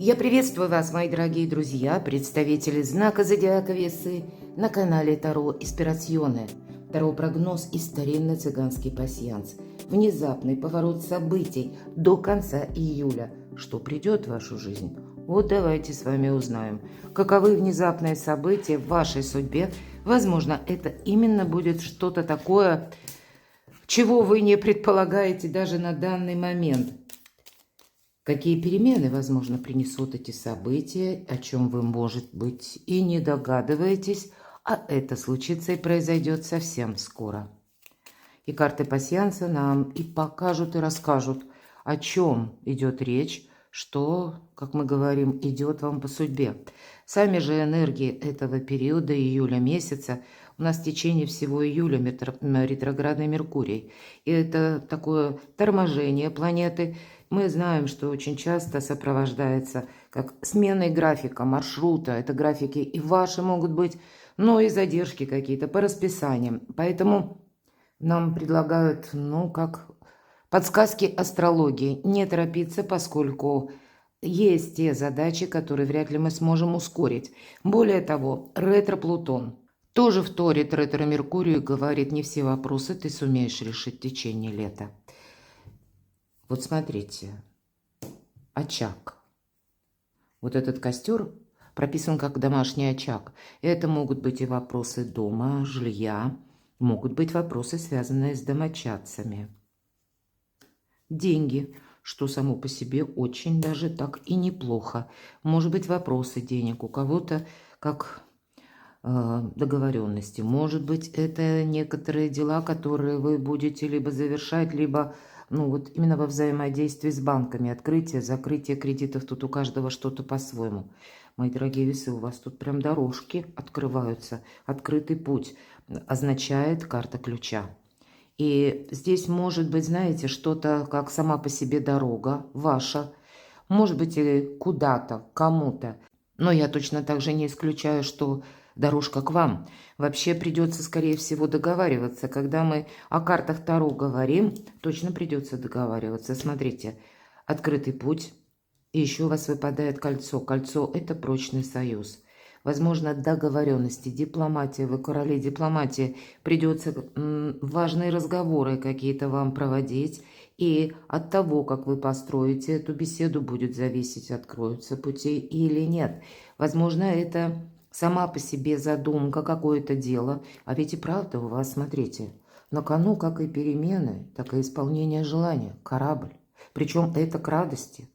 Я приветствую вас, мои дорогие друзья, представители знака Зодиака Весы на канале Таро Инспирационе. Таро-прогноз и старинный цыганский пасьянс. Внезапный поворот событий до конца июля. Что придет в вашу жизнь? Вот давайте с вами узнаем. Каковы внезапные события в вашей судьбе? Возможно, это именно будет что-то такое, чего вы не предполагаете даже на данный момент. Какие перемены, возможно, принесут эти события, о чем вы, может быть, и не догадываетесь, а это случится и произойдет совсем скоро. И карты пасьянса нам и покажут, и расскажут, о чем идет речь, что, как мы говорим, идет вам по судьбе. Сами же энергии этого периода, июля месяца, у нас в течение всего июля ретроградный Меркурий. И это такое торможение планеты. Мы знаем, что очень часто сопровождается как сменой графика, маршрута. Это графики и ваши могут быть, но и задержки какие-то по расписаниям. Поэтому нам предлагают, как подсказки астрологии. Не торопиться, поскольку есть те задачи, которые вряд ли мы сможем ускорить. Более того, ретро-Плутон тоже вторит ретро-Меркурию и говорит, не все вопросы ты сумеешь решить в течение лета. Вот смотрите, очаг. Вот этот костер прописан как домашний очаг. Это могут быть и вопросы дома, жилья, могут быть вопросы, связанные с домочадцами. Деньги, что само по себе очень даже так и неплохо. Может быть, вопросы денег у кого-то как договоренности. Может быть, это некоторые дела, которые вы будете либо завершать, либо именно во взаимодействии с банками. Открытие, закрытие кредитов, тут у каждого что-то по-своему. Мои дорогие весы, у вас тут прям дорожки открываются. Открытый путь означает карта ключа. И здесь может быть, знаете, что-то как сама по себе дорога ваша. Может быть, и куда-то, кому-то. Но я точно так же не исключаю, что дорожка к вам. Вообще придется, скорее всего, договариваться. Когда мы о картах Таро говорим, точно придется договариваться. Смотрите, открытый путь. И еще у вас выпадает кольцо. Кольцо – это прочный союз. Возможно, договоренности, дипломатия, вы короли дипломатии, придется важные разговоры какие-то вам проводить. И от того, как вы построите эту беседу, будет зависеть, откроются пути или нет. Возможно, это сама по себе задумка, какое-то дело. А ведь и правда у вас, смотрите, на кону как и перемены, так и исполнение желания, корабль. Причем это к радости.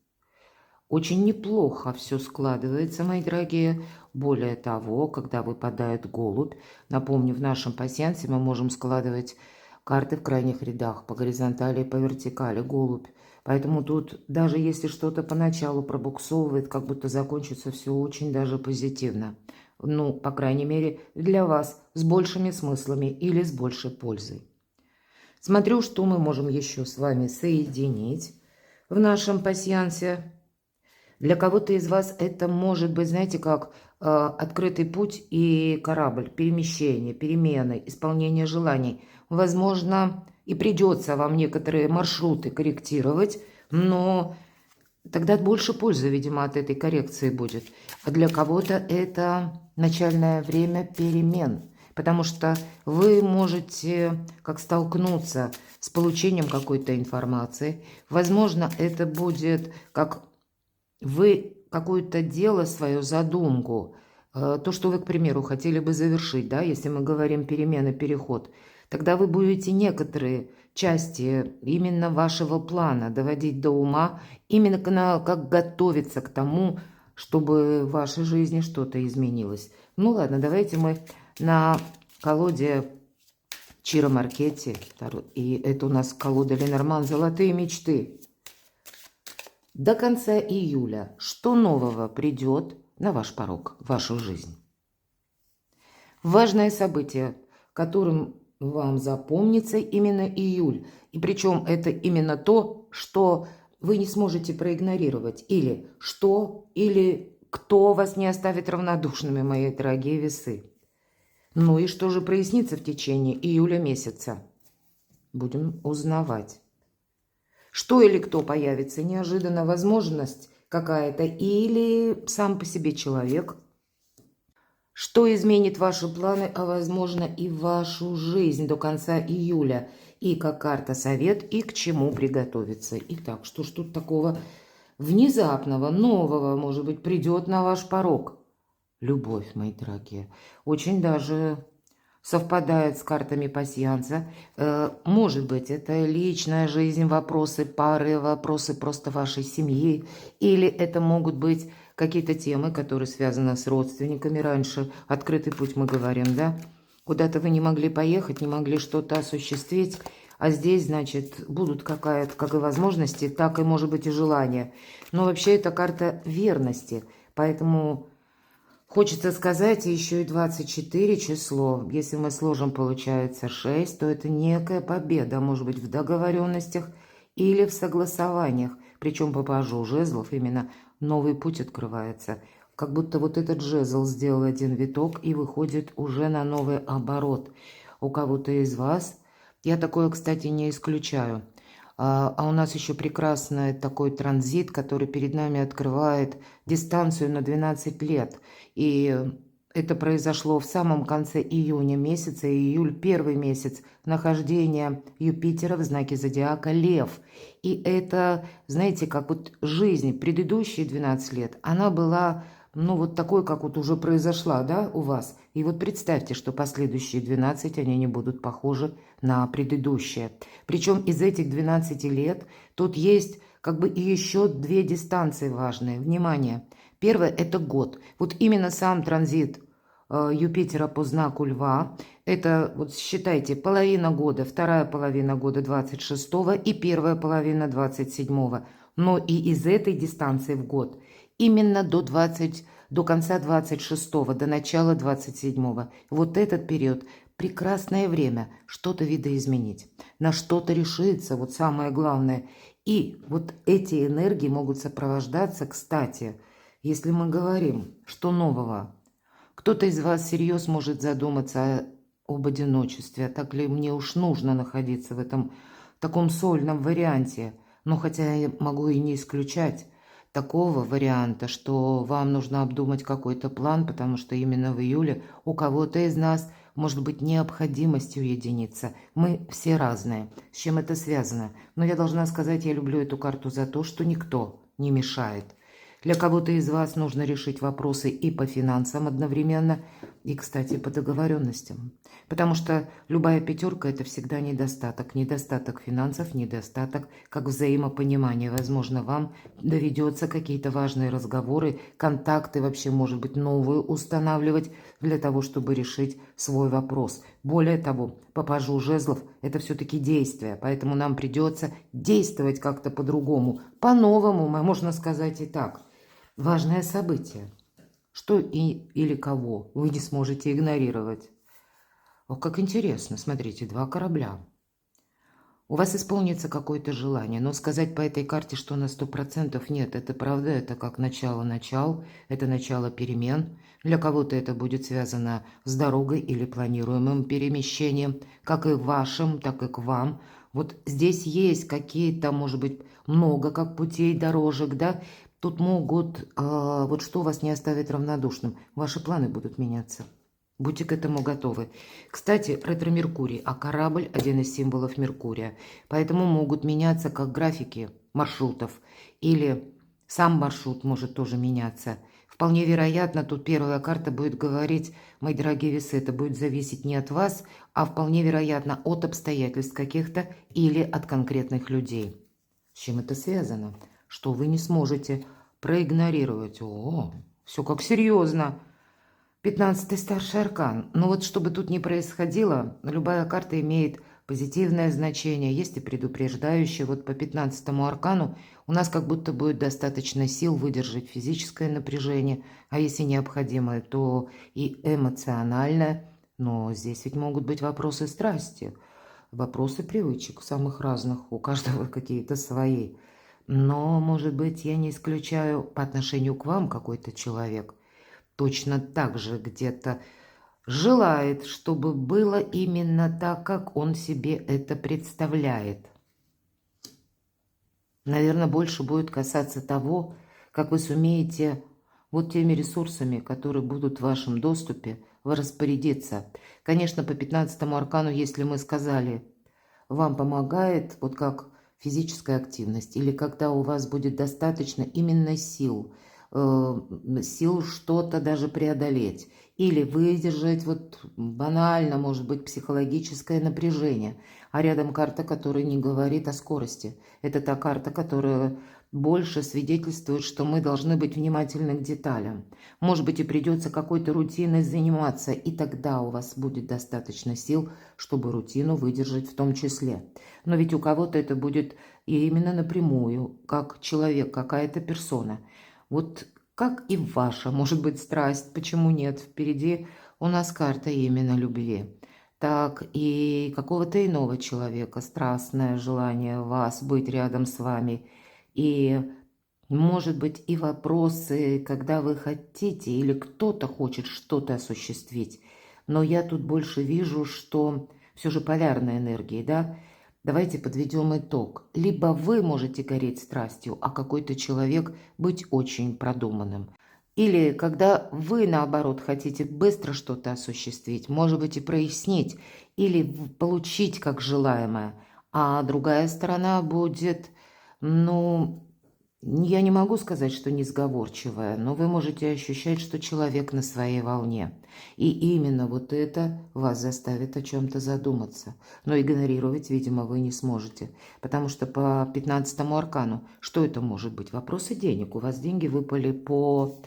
Очень неплохо все складывается, мои дорогие. Более того, когда выпадает голубь, напомню, в нашем пасьянсе мы можем складывать карты в крайних рядах, по горизонтали и по вертикали, голубь. Поэтому тут, даже если что-то поначалу пробуксовывает, как будто закончится все очень даже позитивно. По крайней мере, для вас, с большими смыслами или с большей пользой. Смотрю, что мы можем еще с вами соединить в нашем пасьянсе. Для кого-то из вас это может быть, знаете, как открытый путь и корабль, перемещение, перемены, исполнение желаний. Возможно, и придется вам некоторые маршруты корректировать, но тогда больше пользы, видимо, от этой коррекции будет. А для кого-то это начальное время перемен, потому что вы можете как столкнуться с получением какой-то информации. Возможно, это будет как вы какое-то дело, свою задумку, то, что вы, к примеру, хотели бы завершить, да, если мы говорим перемена, переход, тогда вы будете некоторые части именно вашего плана доводить до ума, именно как готовиться к тому, чтобы в вашей жизни что-то изменилось. Ладно, давайте мы на колоде Чиро Маркетти, и это у нас колода Ленорман «Золотые мечты». До конца июля что нового придет на ваш порог, в вашу жизнь? Важное событие, которым вам запомнится именно июль. И причем это именно то, что вы не сможете проигнорировать. Или кто вас не оставит равнодушными, мои дорогие весы. И что же прояснится в течение июля месяца? Будем узнавать. Что или кто появится? Неожиданно возможность какая-то, или сам по себе человек, что изменит ваши планы, а возможно и вашу жизнь до конца июля. И как карта совет, и к чему приготовиться. Итак, что ж тут такого внезапного, нового, может быть, придет на ваш порог? Любовь, мои дорогие. Очень даже совпадает с картами пасьянса. Может быть, это личная жизнь, вопросы пары, вопросы просто вашей семьи. Или это могут быть какие-то темы, которые связаны с родственниками. Раньше открытый путь мы говорим, да? Куда-то вы не могли поехать, не могли что-то осуществить. А здесь, значит, будут какая-то, как и возможности, так и, может быть, и желания. Но вообще это карта верности. Поэтому хочется сказать еще и 24 число. Если мы сложим, получается 6, то это некая победа, может быть, в договоренностях или в согласованиях. Причем по пажу жезлов именно новый путь открывается. Как будто вот этот жезл сделал один виток и выходит уже на новый оборот. У кого-то из вас, я такое, кстати, не исключаю. А у нас еще прекрасный такой транзит, который перед нами открывает дистанцию на 12 лет. И это произошло в самом конце июня месяца, июль первый месяц нахождения Юпитера в знаке зодиака Лев. И это, знаете, как вот жизнь предыдущие 12 лет, она была, ну, вот такой, как вот уже произошла, да, у вас. И вот представьте, что последующие 12, они не будут похожи на предыдущие. Причем из этих 12 лет тут есть как бы и еще две дистанции важные. Внимание! Первое – это год. Вот именно сам транзит Юпитера по знаку Льва. Это, вот считайте, половина года, вторая половина года 26-го и первая половина 27-го. Но и из этой дистанции в год именно до конца 26-го, до начала 27-го. Вот этот период – прекрасное время что-то видоизменить, на что-то решиться, вот самое главное. И вот эти энергии могут сопровождаться, кстати, если мы говорим, что нового. Кто-то из вас всерьез может задуматься об одиночестве, а так ли мне уж нужно находиться в этом таком сольном варианте. Но хотя я могу и не исключать такого варианта, что вам нужно обдумать какой-то план, потому что именно в июле у кого-то из нас может быть необходимость уединиться. Мы все разные. С чем это связано? Но я должна сказать, я люблю эту карту за то, что никто не мешает. Для кого-то из вас нужно решить вопросы и по финансам одновременно, и, кстати, по договоренностям. Потому что любая пятерка – это всегда недостаток. Недостаток финансов, недостаток как взаимопонимания. Возможно, вам доведется какие-то важные разговоры, контакты вообще, может быть, новые устанавливать для того, чтобы решить свой вопрос. Более того, по пажу жезлов – это все-таки действие, поэтому нам придется действовать как-то по-другому, по-новому, можно сказать и так. Важное событие. Что или кого вы не сможете игнорировать. О, как интересно, смотрите, два корабля. У вас исполнится какое-то желание, но сказать по этой карте, что на 100% нет, это правда, это как начало, это начало перемен. Для кого-то это будет связано с дорогой или планируемым перемещением, как и вашим, так и к вам. Вот здесь есть какие-то, может быть, много как путей, дорожек, да. Тут могут, вот что вас не оставит равнодушным, ваши планы будут меняться. Будьте к этому готовы. Кстати, ретро-Меркурий, а корабль – один из символов Меркурия. Поэтому могут меняться как графики маршрутов. Или сам маршрут может тоже меняться. Вполне вероятно, тут первая карта будет говорить, мои дорогие весы, это будет зависеть не от вас, а вполне вероятно от обстоятельств каких-то или от конкретных людей. С чем это связано? Что вы не сможете проигнорировать. О, все как серьезно. 15-й старший аркан. Но вот чтобы тут не происходило, любая карта имеет позитивное значение, есть и предупреждающее. Вот по 15-му аркану у нас как будто будет достаточно сил выдержать физическое напряжение, а если необходимо, то и эмоциональное. Но здесь ведь могут быть вопросы страсти, вопросы привычек самых разных, у каждого какие-то свои. Но, может быть, я не исключаю по отношению к вам какой-то человек точно так же где-то желает, чтобы было именно так, как он себе это представляет. Наверное, больше будет касаться того, как вы сумеете вот теми ресурсами, которые будут в вашем доступе, распорядиться. Конечно, по 15-му аркану, если мы сказали, вам помогает вот как физическая активность, или когда у вас будет достаточно именно сил, сил что-то даже преодолеть, или выдержать вот банально, может быть, психологическое напряжение. А рядом карта, которая не говорит о скорости. Это та карта, которая больше свидетельствует, что мы должны быть внимательны к деталям. Может быть, и придется какой-то рутиной заниматься, и тогда у вас будет достаточно сил, чтобы рутину выдержать в том числе. Но ведь у кого-то это будет и именно напрямую, как человек, какая-то персона. Вот как и ваша, может быть, страсть, почему нет? Впереди у нас карта именно любви. Так и какого-то иного человека, страстное желание вас быть рядом с вами. И, может быть, и вопросы, когда вы хотите или кто-то хочет что-то осуществить. Но я тут больше вижу, что все же полярной энергии, да? Давайте подведем итог. Либо вы можете гореть страстью, а какой-то человек быть очень продуманным. Или когда вы, наоборот, хотите быстро что-то осуществить, может быть, и прояснить, или получить как желаемое, а другая сторона будет, ну, я не могу сказать, что несговорчивая, но вы можете ощущать, что человек на своей волне. И именно вот это вас заставит о чем-то задуматься. Но игнорировать, видимо, вы не сможете. Потому что по 15-му аркану, что это может быть? Вопросы денег. У вас деньги выпали по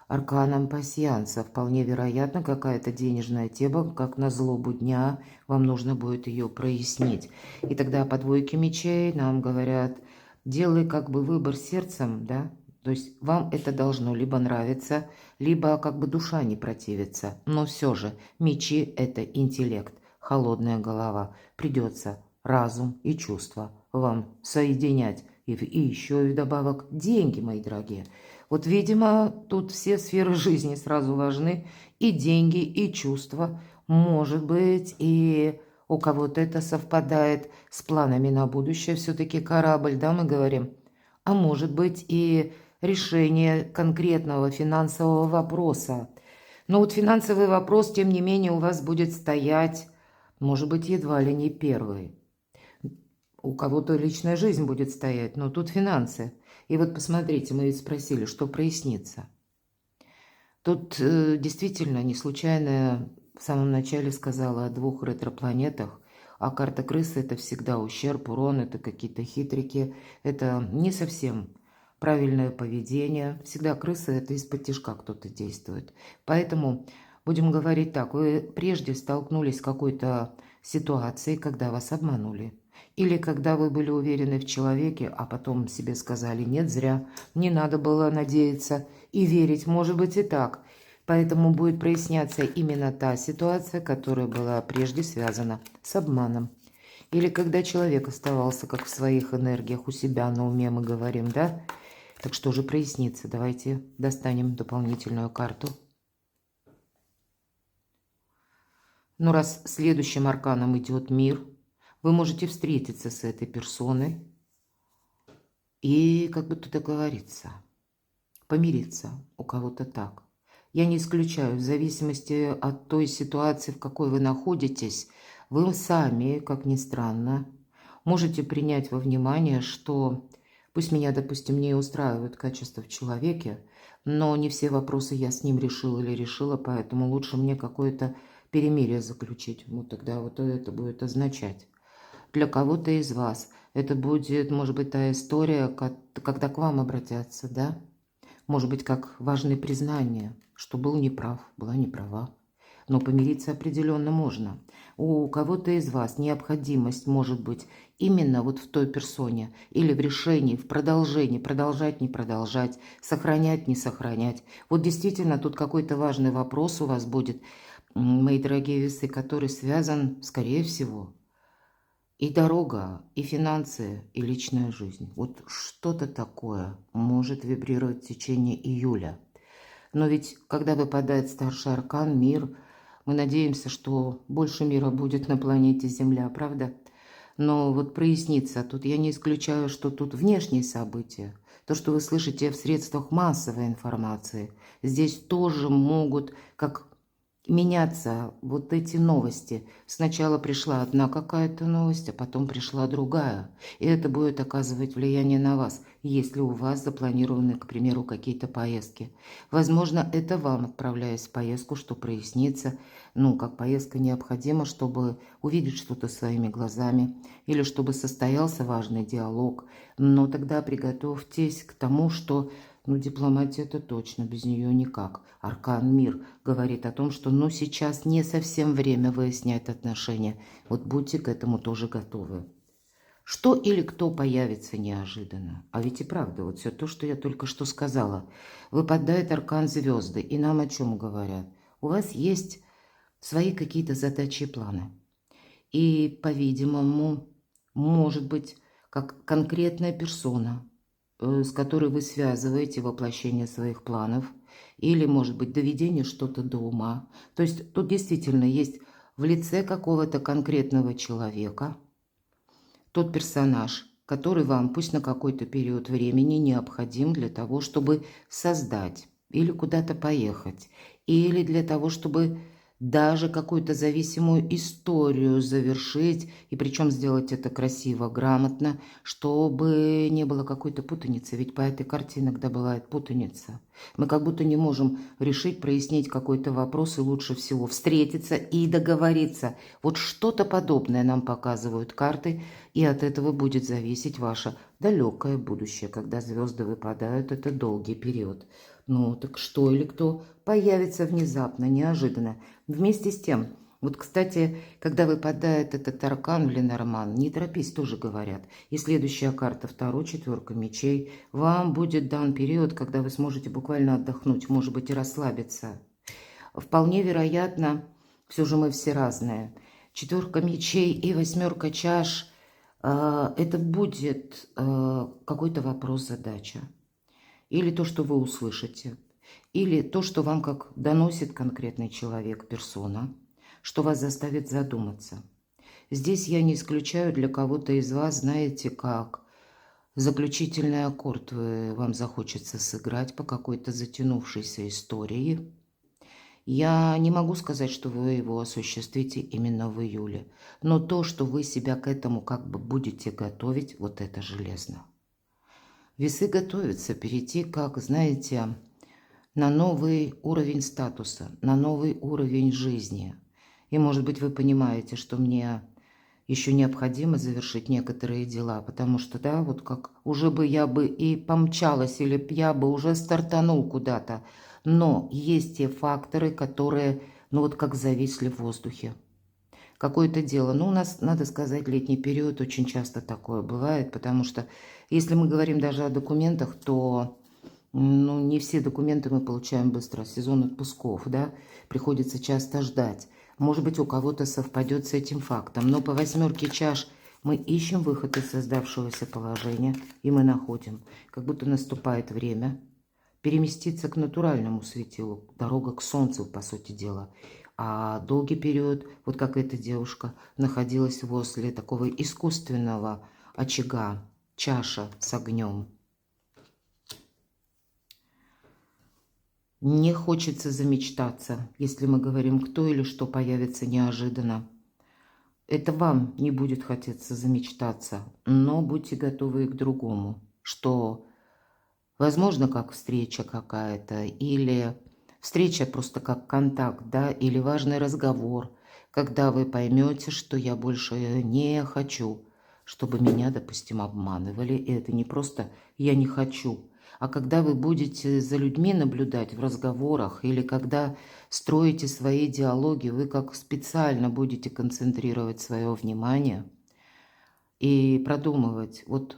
арканам пасьянса. Вполне вероятно, какая-то денежная тема, как на злобу дня, вам нужно будет ее прояснить. И тогда по двойке мечей нам говорят, делай как бы выбор сердцем, да, то есть вам это должно либо нравиться, либо как бы душа не противится. Но все же мечи – это интеллект, холодная голова. Придется разум и чувства вам соединять. И еще и вдобавок деньги, мои дорогие. Вот, видимо, тут все сферы жизни сразу важны. И деньги, и чувства. Может быть, и у кого-то это совпадает с планами на будущее. Все-таки корабль, да, мы говорим. А может быть, и решение конкретного финансового вопроса. Но вот финансовый вопрос, тем не менее, у вас будет стоять, может быть, едва ли не первый. У кого-то личная жизнь будет стоять, но тут финансы. И вот посмотрите, мы ведь спросили, что прояснится. Тут действительно не случайно я в самом начале сказала о двух ретропланетах, а карта крысы – это всегда ущерб, урон, это какие-то хитрики, это не совсем правильное поведение. Всегда крысы – это из-под тишка кто-то действует. Поэтому будем говорить так, вы прежде столкнулись с какой-то ситуацией, когда вас обманули. Или когда вы были уверены в человеке, а потом себе сказали «нет, зря, не надо было надеяться и верить, может быть и так». Поэтому будет проясняться именно та ситуация, которая была прежде связана с обманом. Или когда человек оставался как в своих энергиях у себя на уме, мы говорим, да? Так что же прояснится? Давайте достанем дополнительную карту. Ну, раз следующим арканом идет мир, вы можете встретиться с этой персоной и, как бы тут договориться, помириться у кого-то так. Я не исключаю, в зависимости от той ситуации, в какой вы находитесь, вы сами, как ни странно, можете принять во внимание, что пусть меня, допустим, не устраивают качества в человеке, но не все вопросы я с ним решила или решила, поэтому лучше мне какое-то перемирие заключить. Вот тогда вот это будет означать. Для кого-то из вас это будет, может быть, та история, когда к вам обратятся, да? Может быть, как важное признание, что был неправ, была неправа. Но помириться определенно можно. У кого-то из вас необходимость может быть именно вот в той персоне или в решении, в продолжении, продолжать, не продолжать, сохранять, не сохранять. Вот действительно тут какой-то важный вопрос у вас будет, мои дорогие весы, который связан, скорее всего, и дорога, и финансы, и личная жизнь. Вот что-то такое может вибрировать в течение июля. Но ведь, когда выпадает старший аркан, мир, мы надеемся, что больше мира будет на планете Земля, правда? Но вот прояснится, тут я не исключаю, что тут внешние события. то, что вы слышите в средствах массовой информации. Здесь тоже могут как меняться вот эти новости. Сначала пришла одна какая-то новость, а потом пришла другая. И это будет оказывать влияние на вас, если у вас запланированы, к примеру, какие-то поездки. Возможно, это вам, отправляясь в поездку, что прояснится. Ну, как поездка необходима, чтобы увидеть что-то своими глазами или чтобы состоялся важный диалог. Но тогда приготовьтесь к тому, что дипломатия это точно, без нее никак. Аркан Мир говорит о том, что сейчас не совсем время выяснять отношения. Вот будьте к этому тоже готовы. Что или кто появится неожиданно? А ведь и правда, вот все то, что я только что сказала. Выпадает аркан звезды, и нам о чем говорят? У вас есть свои какие-то задачи и планы. И, по-видимому, может быть, как конкретная персона, с которой вы связываете воплощение своих планов, или, может быть, доведение что-то до ума. То есть тут действительно есть в лице какого-то конкретного человека тот персонаж, который вам пусть на какой-то период времени необходим для того, чтобы создать или куда-то поехать, или для того, чтобы даже какую-то зависимую историю завершить, и причем сделать это красиво, грамотно, чтобы не было какой-то путаницы. Ведь по этой карте иногда бывает путаница. Мы как будто не можем решить, прояснить какой-то вопрос, и лучше всего встретиться и договориться. Вот что-то подобное нам показывают карты, и от этого будет зависеть ваше далекое будущее. Когда звезды выпадают, это долгий период. Ну, так что или кто появится внезапно, неожиданно. Вместе с тем, вот, кстати, когда выпадает этот аркан в Ленорман, не торопись, тоже говорят. И следующая карта, второй, четверка мечей. Вам будет дан период, когда вы сможете буквально отдохнуть, может быть, и расслабиться. Вполне вероятно, все же мы все разные. Четверка мечей и восьмерка чаш это будет какой-то вопрос, задача. Или то, что вы услышите. Или то, что вам как доносит конкретный человек, персона, что вас заставит задуматься. Здесь я не исключаю для кого-то из вас, знаете, как заключительный аккорд вам захочется сыграть по какой-то затянувшейся истории. Я не могу сказать, что вы его осуществите именно в июле, но то, что вы себя к этому как бы будете готовить, вот это железно. Весы готовятся перейти, как, знаете, на новый уровень статуса, на новый уровень жизни. И, может быть, вы понимаете, что мне еще необходимо завершить некоторые дела, потому что, да, вот как уже бы я бы и помчалась, или я бы уже стартанул куда-то, но есть те факторы, которые, вот как зависли в воздухе. Какое-то дело. У нас, надо сказать, летний период очень часто такое бывает, потому что если мы говорим даже о документах, то не все документы мы получаем быстро. Сезон отпусков, да, приходится часто ждать. Может быть, у кого-то совпадет с этим фактом. Но по восьмерке чаш мы ищем выход из создавшегося положения, и мы находим. Как будто наступает время переместиться к натуральному светилу, дорога к солнцу, по сути дела. А долгий период, вот как эта девушка, находилась возле такого искусственного очага, чаша с огнем. Не хочется замечтаться, если мы говорим, кто или что появится неожиданно. Это вам не будет хотеться замечтаться, но будьте готовы к другому, что, возможно, как встреча какая-то, или встреча просто как контакт, да, или важный разговор, когда вы поймете, что я больше не хочу, чтобы меня, допустим, обманывали. И это не просто «я не хочу», а когда вы будете за людьми наблюдать в разговорах, или когда строите свои диалоги, вы как специально будете концентрировать свое внимание и продумывать, вот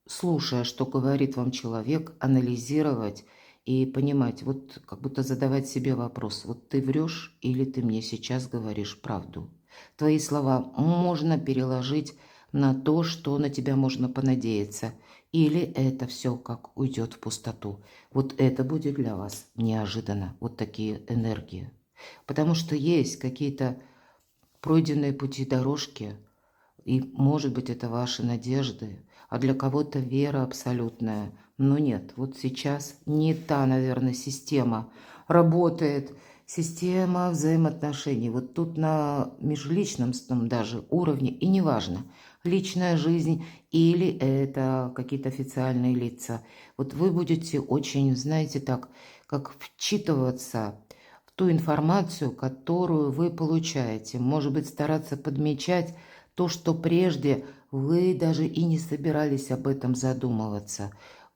слушая, что говорит вам человек, анализировать и понимать, вот как будто задавать себе вопрос, вот ты врешь или ты мне сейчас говоришь правду. Твои слова можно переложить на то, что на тебя можно понадеяться, или это все как уйдет в пустоту. Вот это будет для вас неожиданно, вот такие энергии. Потому что есть какие-то пройденные пути, дорожки, и, может быть, это ваши надежды, а для кого-то вера абсолютная, Но нет, вот сейчас не та, наверное, система работает. Система взаимоотношений. Вот тут на межличностном даже уровне, и неважно, личная жизнь или это какие-то официальные лица. Вот вы будете очень, знаете, так, как вчитываться в ту информацию, которую вы получаете. Может быть, стараться подмечать то, что прежде вы даже и не собирались об этом задумываться.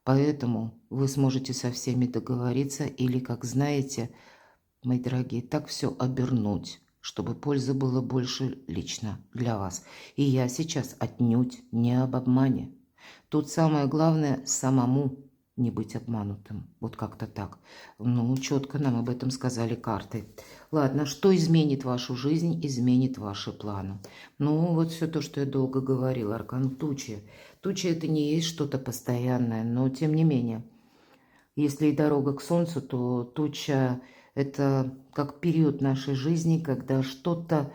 Поэтому вы сможете со всеми договориться или, как знаете, мои дорогие, так все обернуть, чтобы пользы было больше лично для вас. И я сейчас отнюдь не об обмане. Тут самое главное самому не быть обманутым. Вот как-то так. Ну, четко нам об этом сказали карты. Ладно, что изменит вашу жизнь, изменит ваши планы. Ну, вот все то, что я долго говорила. Аркан тучи. Туча это не есть что-то постоянное, но тем не менее. Если и дорога к солнцу, то туча – это как период нашей жизни, когда что-то,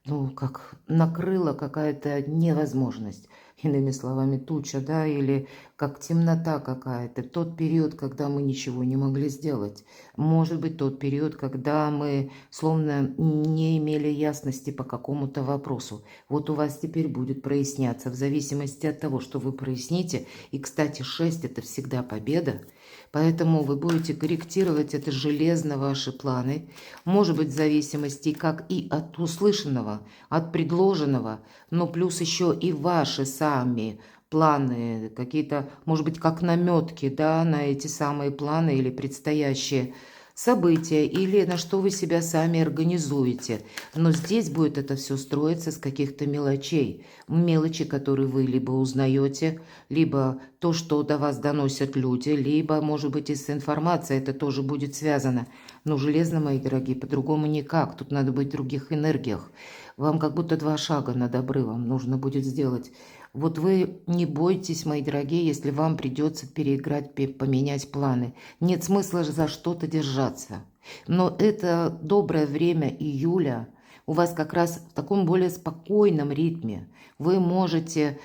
ну, как накрыла какая-то невозможность. Иными словами, туча, да, или как темнота какая-то. Тот период, когда мы ничего не могли сделать. Может быть, тот период, когда мы словно не имели ясности по какому-то вопросу. Вот у вас теперь будет проясняться в зависимости от того, что вы проясните. И, кстати, 6 – это всегда победа. Поэтому вы будете корректировать это железно ваши планы, может быть, в зависимости как и от услышанного, от предложенного, но плюс еще и ваши сами планы, какие-то, может быть, как наметки, да, на эти самые планы или предстоящие события, или на что вы себя сами организуете. Но здесь будет это все строиться с каких-то мелочей. Мелочи, которые вы либо узнаете, либо то, что до вас доносят люди, либо, может быть, и с информацией это тоже будет связано. Но железно, мои дорогие, по-другому никак. Тут надо быть в других энергиях. Вам как будто 2 шага над обрывом нужно будет сделать. Вот вы не бойтесь, мои дорогие, если вам придется переиграть, поменять планы. Нет смысла за что-то держаться. Но это доброе время июля. У вас как раз в таком более спокойном ритме. Вы можете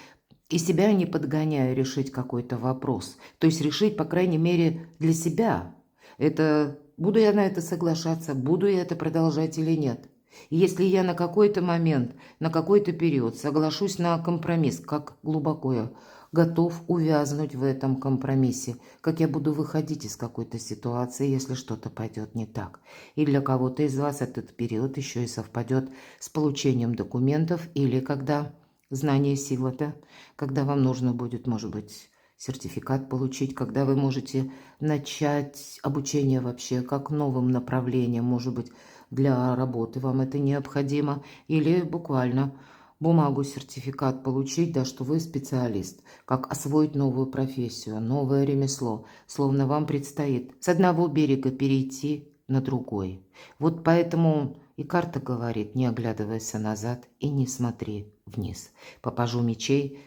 и себя не подгоняя решить какой-то вопрос. То есть решить, по крайней мере, для себя. Это буду я на это соглашаться, буду я это продолжать или нет. И если я на какой-то момент, на какой-то период соглашусь на компромисс, как глубоко я готов увязнуть в этом компромиссе, как я буду выходить из какой-то ситуации, если что-то пойдет не так. И для кого-то из вас этот период еще и совпадет с получением документов или когда знание сила-то, когда вам нужно будет, может быть, сертификат получить, когда вы можете начать обучение вообще как новым направлением, может быть, для работы вам это необходимо, или буквально бумагу, сертификат получить, да, что вы специалист, как освоить новую профессию, новое ремесло, словно вам предстоит с одного берега перейти на другой. Вот поэтому и карта говорит: не оглядывайся назад и не смотри вниз. По пажу мечей,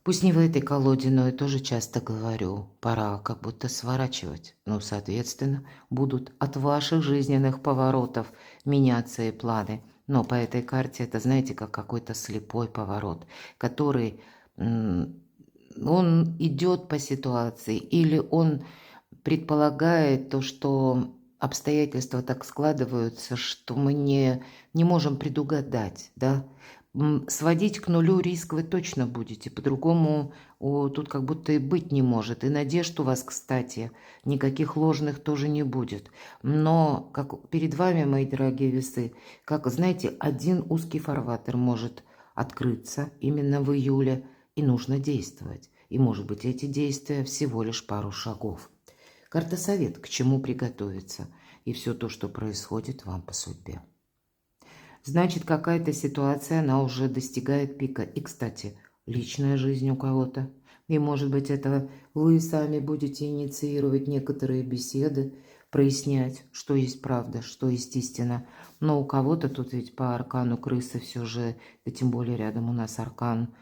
пусть не в этой колоде, но я тоже часто говорю, пора как будто сворачивать. Ну, соответственно, будут от ваших жизненных поворотов меняться и планы. Но по этой карте это, знаете, как какой-то слепой поворот, который он идет по ситуации или он предполагает то, что обстоятельства так складываются, что мы не можем предугадать, да. Сводить к нулю риск вы точно будете, по-другому тут как будто и быть не может. И надежд у вас, кстати, никаких ложных тоже не будет. Но как перед вами, мои дорогие весы, как, знаете, один узкий фарватер может открыться именно в июле, и нужно действовать. И, может быть, эти действия всего лишь пару шагов. Карта совет, к чему приготовиться, и все то, что происходит вам по судьбе. Значит, какая-то ситуация, она уже достигает пика. И, кстати, личная жизнь у кого-то. И, может быть, это вы сами будете инициировать некоторые беседы, прояснять, что есть правда, что есть истина. Но у кого-то тут ведь по аркану крысы все же, да тем более рядом у нас аркан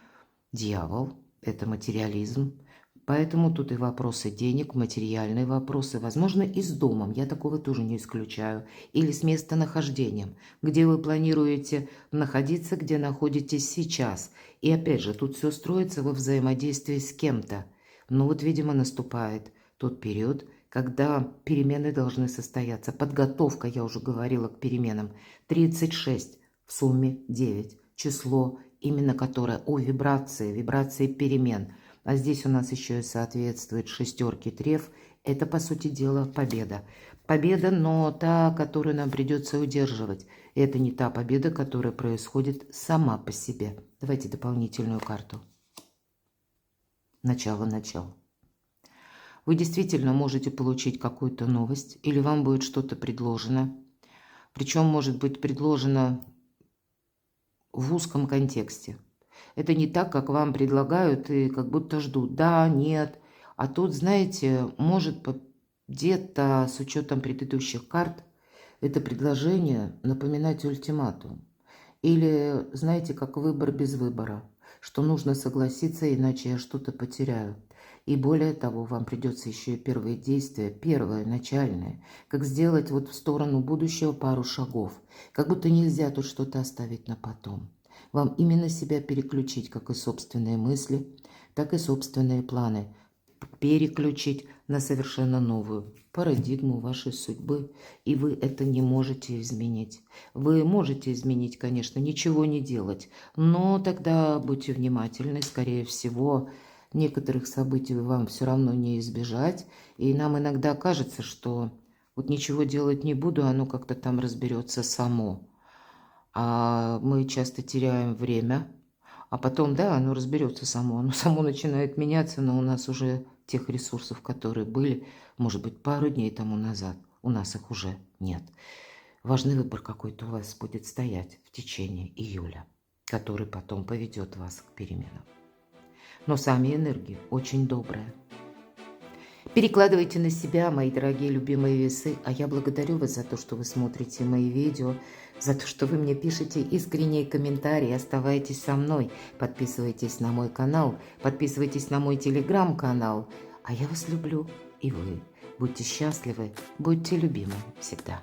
дьявол, это материализм. Поэтому тут и вопросы денег, материальные вопросы, возможно, и с домом, я такого тоже не исключаю, или с местонахождением, где вы планируете находиться, где находитесь сейчас. И опять же, тут все строится во взаимодействии с кем-то. Но вот, видимо, наступает тот период, когда перемены должны состояться. Подготовка, я уже говорила, к переменам. 36 в сумме 9. Число, именно которое о вибрации, вибрации перемен. А здесь у нас еще и соответствует шестерке треф. Это, по сути дела, победа. Победа, но та, которую нам придется удерживать. Это не та победа, которая происходит сама по себе. Давайте дополнительную карту. Начало. Вы действительно можете получить какую-то новость, или вам будет что-то предложено. Причем может быть предложено в узком контексте. Это не так, как вам предлагают и как будто ждут. Да, нет. А тут, знаете, может где-то с учетом предыдущих карт это предложение напоминать ультиматум. Или, знаете, как выбор без выбора, что нужно согласиться, иначе я что-то потеряю. И более того, вам придется еще и первые действия, первое, начальное, как сделать вот в сторону будущего пару шагов. Как будто нельзя тут что-то оставить на потом. Вам именно себя переключить, как и собственные мысли, так и собственные планы. Переключить на совершенно новую парадигму вашей судьбы, и вы это не можете изменить. Вы можете изменить, конечно, ничего не делать, но тогда будьте внимательны, скорее всего, некоторых событий вам все равно не избежать, и нам иногда кажется, что вот ничего делать не буду, оно как-то там разберется само. А мы часто теряем время, а потом, да, оно разберется само, оно само начинает меняться, но у нас уже тех ресурсов, которые были, может быть, пару дней тому назад, у нас их уже нет. Важный выбор какой-то у вас будет стоять в течение июля, который потом поведет вас к переменам. Но сами энергии очень добрые. Перекладывайте на себя, мои дорогие любимые весы, а я благодарю вас за то, что вы смотрите мои видео, за то, что вы мне пишете искренние комментарии, оставайтесь со мной, подписывайтесь на мой канал, подписывайтесь на мой телеграм-канал, а я вас люблю, и вы. Будьте счастливы, будьте любимы всегда.